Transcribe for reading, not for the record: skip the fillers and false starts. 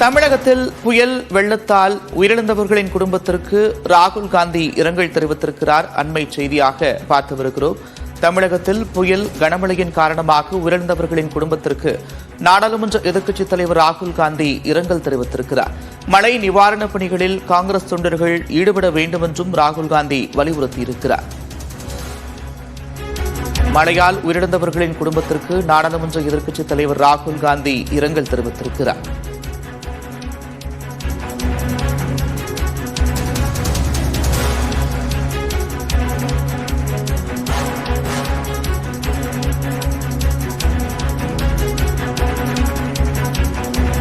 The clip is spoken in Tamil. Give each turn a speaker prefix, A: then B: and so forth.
A: தமிழகத்தில் புயல் வெள்ளத்தால் உயிரிழந்தவர்களின் குடும்பத்திற்கு ராகுல் காந்தி இரங்கல் தெரிவித்திருக்கிறார். அண்மை செய்தியாக பார்த்து வருகிறோம். தமிழகத்தில் புயல் கனமழையின் காரணமாக உயிரிழந்தவர்களின் குடும்பத்திற்கு நாடாளுமன்ற எதிர்க்கட்சித் தலைவர் ராகுல் காந்தி இரங்கல் தெரிவித்திருக்கிறார். மழை நிவாரணப் பணிகளில் காங்கிரஸ் தொண்டர்கள் ஈடுபட வேண்டும் என்றும் ராகுல் காந்தி வலியுறுத்தியிருக்கிறார். மழையால் உயிரிழந்தவர்களின் குடும்பத்திற்கு நாடாளுமன்ற எதிர்க்கட்சித் தலைவர் ராகுல் காந்தி இரங்கல் தெரிவித்திருக்கிறார்.